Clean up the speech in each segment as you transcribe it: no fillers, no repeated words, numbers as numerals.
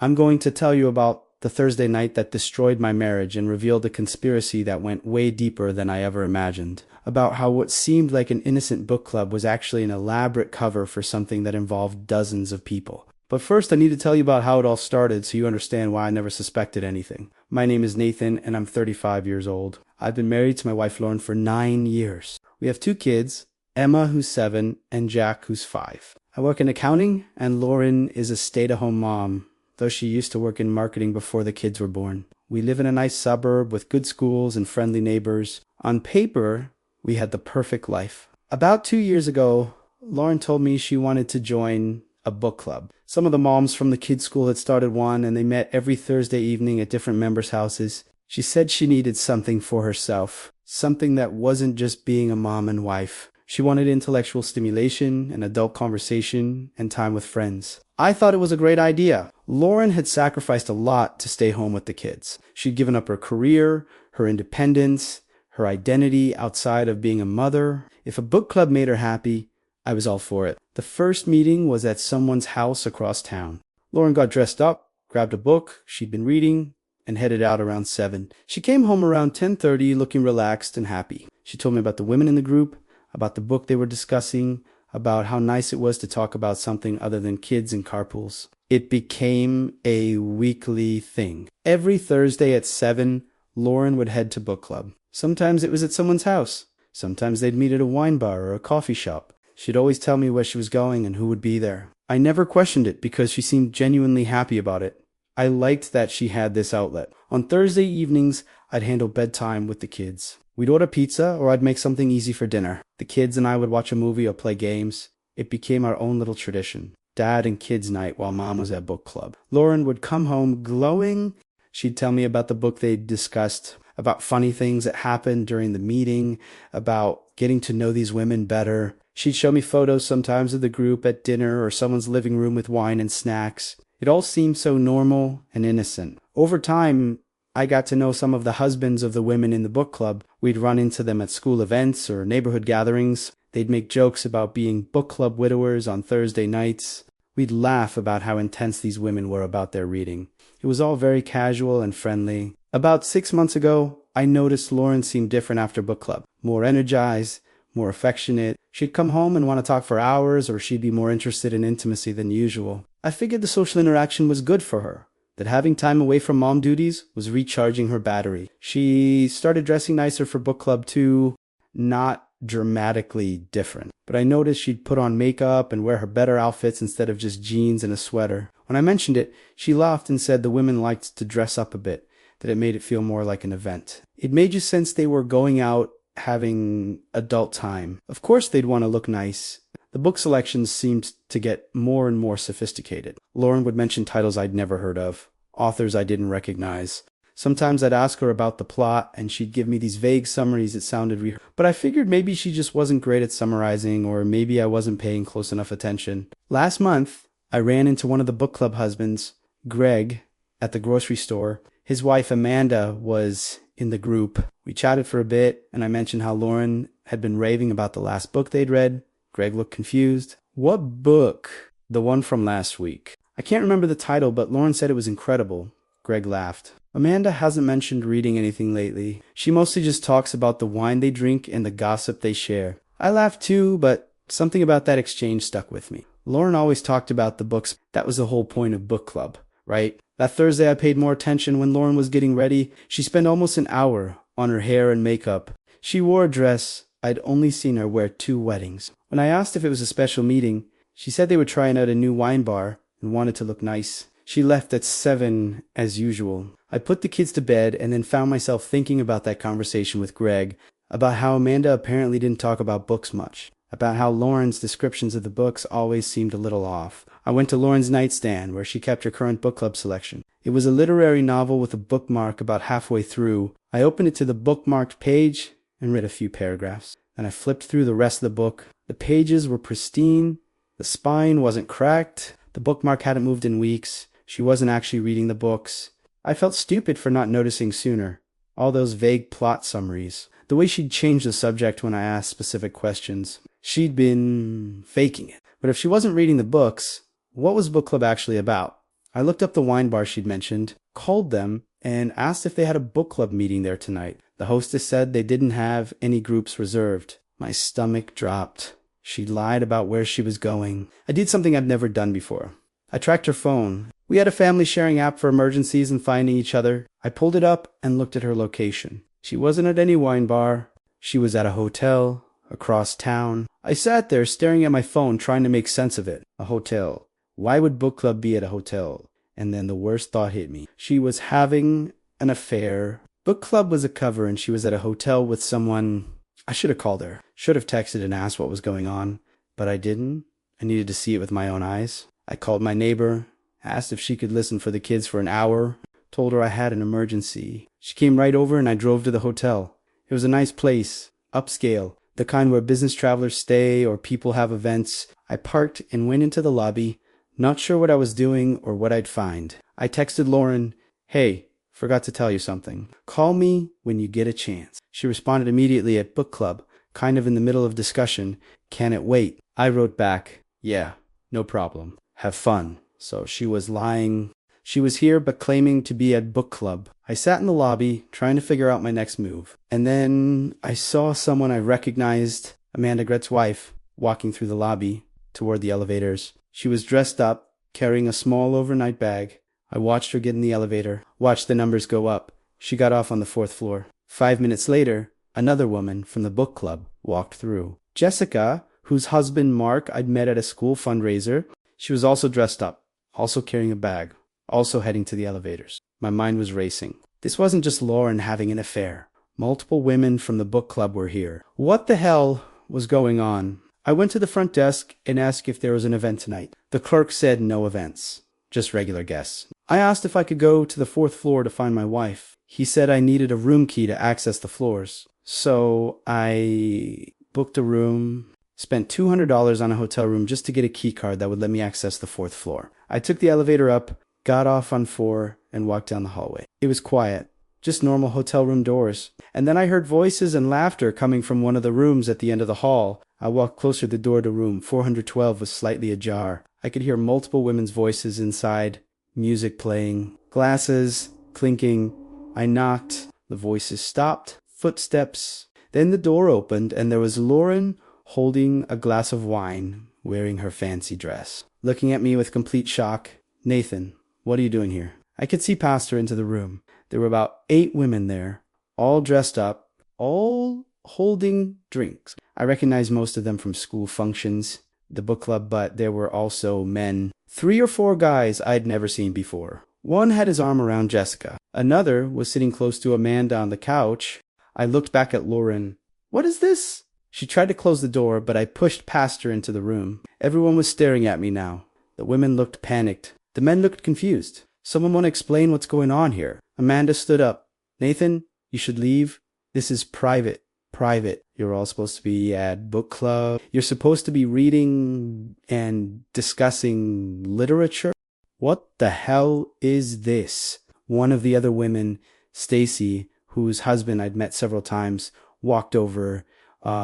I'm going to tell you about the Thursday night that destroyed my marriage and revealed a conspiracy that went way deeper than I ever imagined. About how what seemed like an innocent book club was actually an elaborate cover for something that involved dozens of people. But first, I need to tell you about how it all started so you understand why I never suspected anything. My name is Nathan, and I'm 35 years old. I've been married to my wife Lauren for 9 years. We have 2 kids, Emma, who's 7, and Jack, who's 5. I work in accounting, and Lauren is a stay-at-home mom, though she used to work in marketing before the kids were born. We live in a nice suburb with good schools and friendly neighbors. On paper, we had the perfect life. About 2 years ago, Lauren told me she wanted to join a book club. Some of the moms from the kids' school had started one, and they met every Thursday evening at different members' houses. She said she needed something for herself, something that wasn't just being a mom and wife. She wanted intellectual stimulation, an adult conversation, and time with friends. I thought it was a great idea. Lauren had sacrificed a lot to stay home with the kids. She'd given up her career, her independence, her identity outside of being a mother. If a book club made her happy, I was all for it. The first meeting was at someone's house across town. Lauren got dressed up, grabbed a book she'd been reading, and headed out around 7. She came home around 10:30 looking relaxed and happy. She told me about the women in the group, about the book they were discussing, about how nice it was to talk about something other than kids and carpools. It became a weekly thing. Every Thursday at 7, Lauren would head to book club. Sometimes it was at someone's house. Sometimes they'd meet at a wine bar or a coffee shop. She'd always tell me where she was going and who would be there. I never questioned it because she seemed genuinely happy about it. I liked that she had this outlet. On Thursday evenings, I'd handle bedtime with the kids. We'd order pizza or I'd make something easy for dinner. The kids and I would watch a movie or play games. It became our own little tradition. Dad and kids night while Mom was at book club. Lauren would come home glowing. She'd tell me about the book they'd discussed, about funny things that happened during the meeting, about getting to know these women better. She'd show me photos sometimes of the group at dinner or someone's living room with wine and snacks. It all seemed so normal and innocent. Over time, I got to know some of the husbands of the women in the book club. We'd run into them at school events or neighborhood gatherings. They'd make jokes about being book club widowers on Thursday nights. We'd laugh about how intense these women were about their reading. It was all very casual and friendly. About 6 months ago, I noticed Lauren seemed different after book club. More energized, more affectionate. She'd come home and want to talk for hours, or she'd be more interested in intimacy than usual. I figured the social interaction was good for her, that having time away from mom duties was recharging her battery. She started dressing nicer for book club too, not dramatically different. But I noticed she'd put on makeup and wear her better outfits instead of just jeans and a sweater. When I mentioned it, she laughed and said the women liked to dress up a bit, that it made it feel more like an event. It made you sense they were going out having adult time. Of course they'd want to look nice. The book selections seemed to get more and more sophisticated. Lauren would mention titles I'd never heard of, authors I didn't recognize. Sometimes I'd ask her about the plot, and she'd give me these vague summaries that sounded real. But I figured maybe she just wasn't great at summarizing, or maybe I wasn't paying close enough attention. Last month, I ran into one of the book club husbands, Greg, at the grocery store. His wife, Amanda, was in the group. We chatted for a bit, and I mentioned how Lauren had been raving about the last book they'd read. Greg looked confused. What book? The one from last week. I can't remember the title, but Lauren said it was incredible. Greg laughed. Amanda hasn't mentioned reading anything lately. She mostly just talks about the wine they drink and the gossip they share. I laughed too, but something about that exchange stuck with me. Lauren always talked about the books. That was the whole point of book club, right? That Thursday I paid more attention when Lauren was getting ready. She spent almost an hour on her hair and makeup. She wore a dress I'd only seen her wear 2 weddings. When I asked if it was a special meeting, she said they were trying out a new wine bar and wanted to look nice. She left at 7 as usual. I put the kids to bed and then found myself thinking about that conversation with Greg, about how Amanda apparently didn't talk about books much, about how Lauren's descriptions of the books always seemed a little off. I went to Lauren's nightstand where she kept her current book club selection. It was a literary novel with a bookmark about halfway through. I opened it to the bookmarked page and read a few paragraphs. Then I flipped through the rest of the book. The pages were pristine. The spine wasn't cracked. The bookmark hadn't moved in weeks. She wasn't actually reading the books. I felt stupid for not noticing sooner. All those vague plot summaries. The way she'd changed the subject when I asked specific questions. She'd been faking it. But if she wasn't reading the books, what was book club actually about? I looked up the wine bar she'd mentioned, called them, and asked if they had a book club meeting there tonight. The hostess said they didn't have any groups reserved. My stomach dropped. She lied about where she was going. I did something I've never done before. I tracked her phone. We had a family sharing app for emergencies and finding each other. I pulled it up and looked at her location. She wasn't at any wine bar. She was at a hotel across town. I sat there staring at my phone trying to make sense of it. A hotel. Why would book club be at a hotel? And then the worst thought hit me. She was having an affair. Book club was a cover and she was at a hotel with someone. I should have called her. Should have texted and asked what was going on. But I didn't. I needed to see it with my own eyes. I called my neighbor, asked if she could listen for the kids for an hour, told her I had an emergency. She came right over and I drove to the hotel. It was a nice place, upscale, the kind where business travelers stay or people have events. I parked and went into the lobby, not sure what I was doing or what I'd find. I texted Lauren, "Hey, forgot to tell you something. Call me when you get a chance." She responded immediately at book club, kind of in the middle of discussion. "Can it wait?" I wrote back, "Yeah, no problem. Have fun." So she was lying. She was here but claiming to be at book club. I sat in the lobby trying to figure out my next move. And then I saw someone I recognized, Amanda Gret's wife, walking through the lobby toward the elevators. She was dressed up, carrying a small overnight bag. I watched her get in the elevator, watched the numbers go up. She got off on the 4th floor. 5 minutes later, another woman from the book club walked through. Jessica, whose husband Mark I'd met at a school fundraiser, she was also dressed up, also carrying a bag, also heading to the elevators. My mind was racing. This wasn't just Lauren having an affair. Multiple women from the book club were here. What the hell was going on? I went to the front desk and asked if there was an event tonight. The clerk said no events, just regular guests. I asked if I could go to the 4th floor to find my wife. He said I needed a room key to access the floors. So I booked a room, spent $200 on a hotel room just to get a key card that would let me access the 4th floor. I took the elevator up, got off on 4, and walked down the hallway. It was quiet, just normal hotel room doors. And then I heard voices and laughter coming from one of the rooms at the end of the hall. I walked closer to the door to room 412 was slightly ajar. I could hear multiple women's voices inside, music playing, glasses clinking. I knocked. The voices stopped. Footsteps. Then the door opened and there was Lauren holding a glass of wine, wearing her fancy dress. Looking at me with complete shock. "Nathan, what are you doing here?" I could see past her into the room. There were about 8 women there, all dressed up, all holding drinks. I recognized most of them from school functions, the book club, but there were also men. 3 or 4 guys I'd never seen before. One had his arm around Jessica. Another was sitting close to Amanda on the couch. I looked back at Lauren. "What is this?" She tried to close the door, but I pushed past her into the room. Everyone was staring at me now. The women looked panicked. The men looked confused. "Someone want to explain what's going on here?" Amanda stood up. "Nathan, you should leave. This is private. Private. You're all supposed to be at book club. You're supposed to be reading and discussing literature. What the hell is this?" One of the other women, Stacy, whose husband I'd met several times, walked over.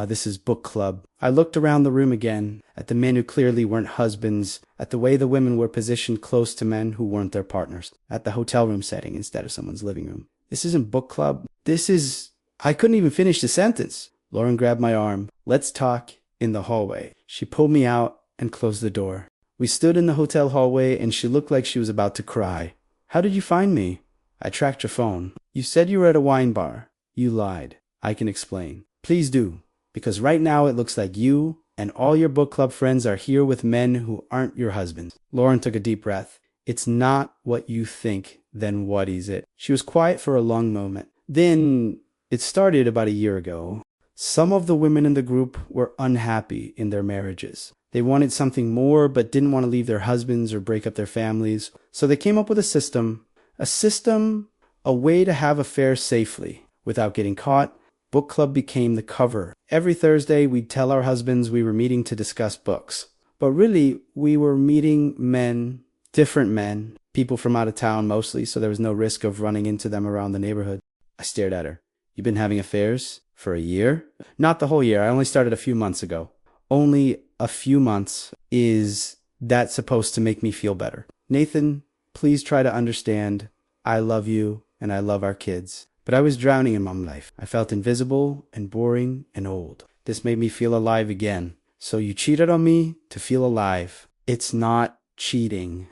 This is book club. I looked around the room again, at the men who clearly weren't husbands, at the way the women were positioned close to men who weren't their partners, at the hotel room setting instead of someone's living room. This isn't book club. This is... I couldn't even finish the sentence. Lauren grabbed my arm. "Let's talk in the hallway." She pulled me out and closed the door. We stood in the hotel hallway and she looked like she was about to cry. "How did you find me?" "I tracked your phone. You said you were at a wine bar." "You lied." "I can explain." "Please do. Because right now it looks like you and all your book club friends are here with men who aren't your husbands." Lauren took a deep breath. "It's not what you think. Then what is it?" She was quiet for a long moment. "Then it started about a year ago. Some of the women in the group were unhappy in their marriages. They wanted something more but didn't want to leave their husbands or break up their families. So they came up with a system, a way to have affairs safely without getting caught. Book club became the cover. Every Thursday, we'd tell our husbands we were meeting to discuss books. But really, we were meeting men, different men, people from out of town mostly, so there was no risk of running into them around the neighborhood." I stared at her. "You've been having affairs? For a year?" "Not the whole year. I only started a few months ago." "Only a few months? Is that supposed to make me feel better?" "Nathan, Please try to understand. I love you and I love our kids. But I was drowning in mom life. I felt invisible and boring and old. This made me feel alive again. So you cheated on me to feel alive. It's not cheating.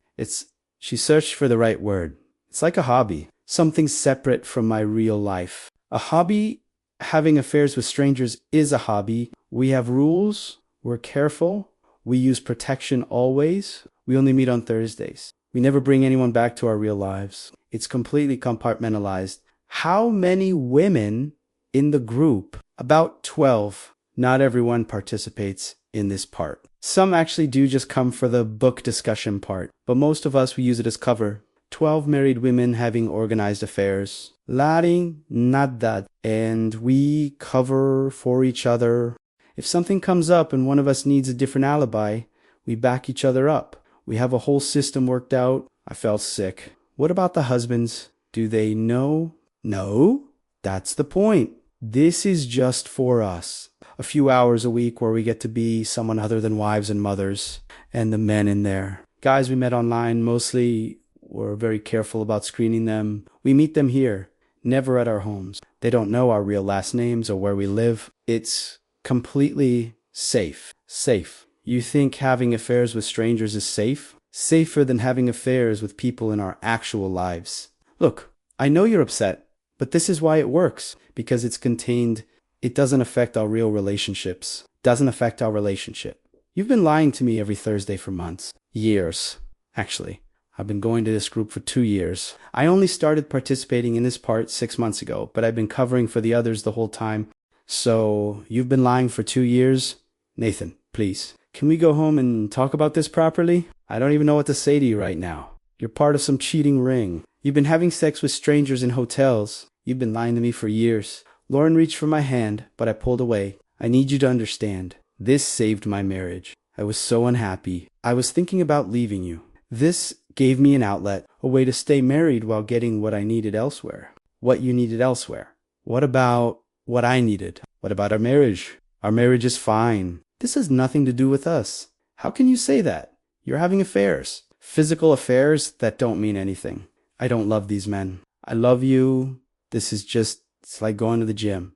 She searched for the right word. It's like a hobby. Something separate from my real life. A hobby, having affairs with strangers, is a hobby. We have rules. We're careful. We use protection always. We only meet on Thursdays. We never bring anyone back to our real lives. It's completely compartmentalized. How many women in the group? About 12. Not everyone participates in this part. Some actually do just come for the book discussion part, but most of us, we use it as cover. 12 married women having organized affairs. Laring nada. And we cover for each other. If something comes up and one of us needs a different alibi, we back each other up. We have a whole system worked out. I felt sick. What about the husbands? Do they know? No, that's the point. This is just for us. A few hours a week where we get to be someone other than wives and mothers and the men in there. Guys we met online, mostly we're very careful about screening them. We meet them here, never at our homes. They don't know our real last names or where we live. It's completely safe. Safe. You think having affairs with strangers is safe? Safer than having affairs with people in our actual lives. Look, I know you're upset, but this is why it works. Because it's contained. It doesn't affect our real relationships. Doesn't affect our relationship. You've been lying to me every Thursday for months. Years. Actually, I've been going to this group for 2 years. I only started participating in this part 6 months ago, but I've been covering for the others the whole time. So, you've been lying for 2 years? Nathan, please. Can we go home and talk about this properly? I don't even know what to say to you right now. You're part of some cheating ring. You've been having sex with strangers in hotels. You've been lying to me for years. Lauren reached for my hand, but I pulled away. I need you to understand. This saved my marriage. I was so unhappy. I was thinking about leaving you. This gave me an outlet, a way to stay married while getting what I needed elsewhere. What you needed elsewhere. What about what I needed? What about our marriage? Our marriage is fine. This has nothing to do with us. How can you say that? You're having affairs. Physical affairs that don't mean anything. I don't love these men. I love you. This is just, it's like going to the gym.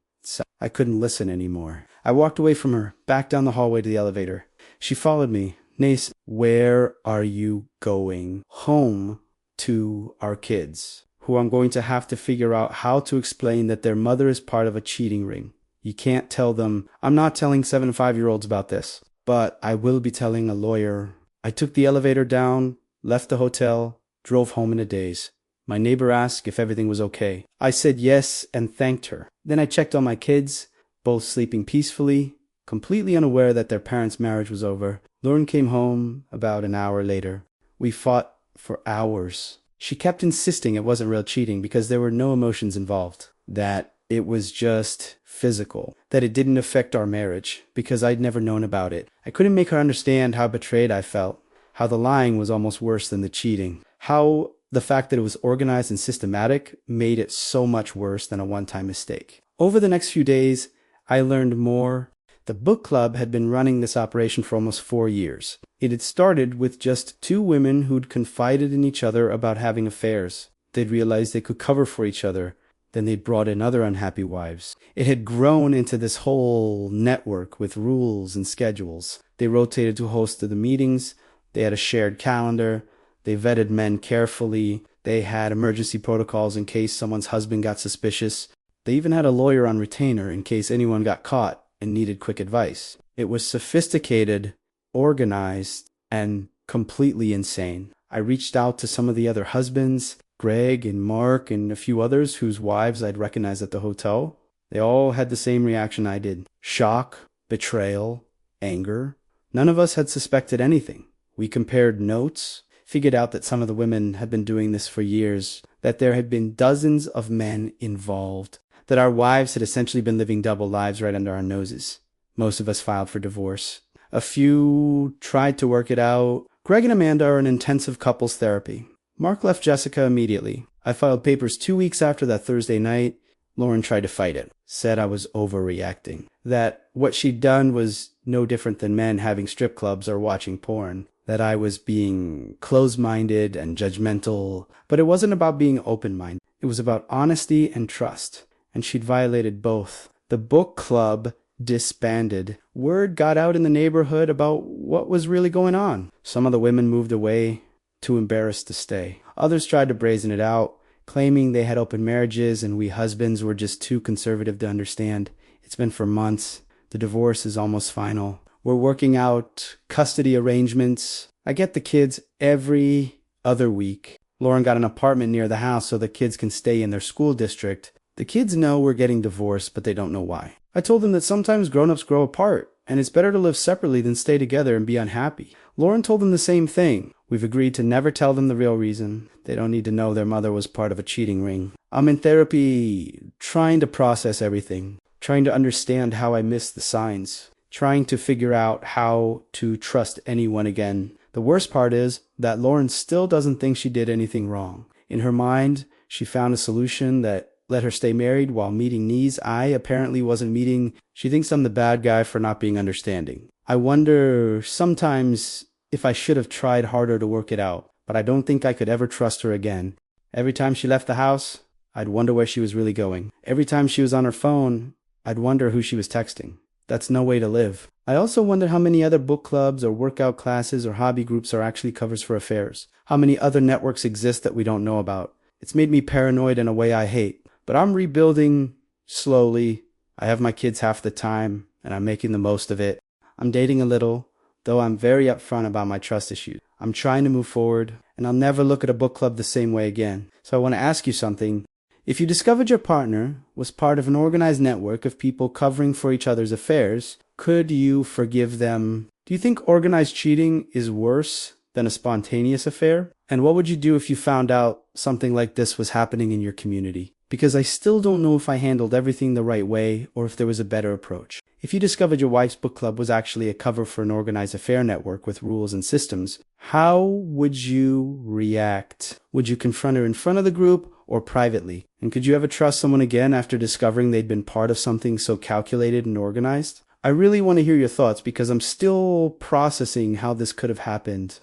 I couldn't listen anymore. I walked away from her, back down the hallway to the elevator. She followed me. Nace, where are you going? Home to our kids, who I'm going to have to figure out how to explain that their mother is part of a cheating ring. You can't tell them. I'm not telling 7 and 5-year-olds about this, but I will be telling a lawyer. I took the elevator down, left the hotel, drove home in a daze. My neighbor asked if everything was okay. I said yes and thanked her. Then I checked on my kids, both sleeping peacefully, completely unaware that their parents' marriage was over. Lauren came home about an hour later. We fought for hours. She kept insisting it wasn't real cheating because there were no emotions involved. That it was just physical. That it didn't affect our marriage because I'd never known about it. I couldn't make her understand how betrayed I felt. How the lying was almost worse than the cheating. How the fact that it was organized and systematic made it so much worse than a one-time mistake. Over the next few days, I learned more. The book club had been running this operation for almost 4 years. It had started with just 2 women who'd confided in each other about having affairs. They'd realized they could cover for each other. Then they'd brought in other unhappy wives. It had grown into this whole network with rules and schedules. They rotated to host the meetings. They had a shared calendar. They vetted men carefully. They had emergency protocols in case someone's husband got suspicious. They even had a lawyer on retainer in case anyone got caught and needed quick advice. It was sophisticated, organized, and completely insane. I reached out to some of the other husbands, Greg and Mark and a few others whose wives I'd recognized at the hotel. They all had the same reaction I did. Shock, betrayal, anger. None of us had suspected anything. We compared notes, figured out that some of the women had been doing this for years, that there had been dozens of men involved, that our wives had essentially been living double lives right under our noses. Most of us filed for divorce. A few tried to work it out. Greg and Amanda are in intensive couples therapy. Mark left Jessica immediately. I filed papers 2 weeks after that Thursday night. Lauren tried to fight it, said I was overreacting, that what she'd done was no different than men having strip clubs or watching porn, that I was being closed-minded and judgmental, but it wasn't about being open-minded. It was about honesty and trust, and she'd violated both. The book club disbanded. Word got out in the neighborhood about what was really going on. Some of the women moved away, too embarrassed to stay. Others tried to brazen it out, claiming they had open marriages and we husbands were just too conservative to understand. It's been for months. The divorce is almost final. We're working out custody arrangements. I get the kids every other week. Lauren got an apartment near the house so the kids can stay in their school district. The kids know we're getting divorced, but they don't know why. I told them that sometimes grown-ups grow apart, and it's better to live separately than stay together and be unhappy. Lauren told them the same thing. We've agreed to never tell them the real reason. They don't need to know their mother was part of a cheating ring. I'm in therapy, trying to process everything, trying to understand how I missed the signs, trying to figure out how to trust anyone again. The worst part is that Lauren still doesn't think she did anything wrong. In her mind, she found a solution that let her stay married while meeting needs I apparently wasn't meeting. She thinks I'm the bad guy for not being understanding. I wonder sometimes if I should have tried harder to work it out, but I don't think I could ever trust her again. Every time she left the house, I'd wonder where she was really going. Every time she was on her phone, I'd wonder who she was texting. That's no way to live. I also wonder how many other book clubs or workout classes or hobby groups are actually covers for affairs. How many other networks exist that we don't know about. It's made me paranoid in a way I hate. But I'm rebuilding slowly. I have my kids half the time, and I'm making the most of it. I'm dating a little, though I'm very upfront about my trust issues. I'm trying to move forward, and I'll never look at a book club the same way again. So I want to ask you something. If you discovered your partner was part of an organized network of people covering for each other's affairs, could you forgive them? Do you think organized cheating is worse than a spontaneous affair? And what would you do if you found out something like this was happening in your community? Because I still don't know if I handled everything the right way or if there was a better approach. If you discovered your wife's book club was actually a cover for an organized affair network with rules and systems, how would you react? Would you confront her in front of the group or privately? And could you ever trust someone again after discovering they'd been part of something so calculated and organized? I really want to hear your thoughts because I'm still processing how this could have happened.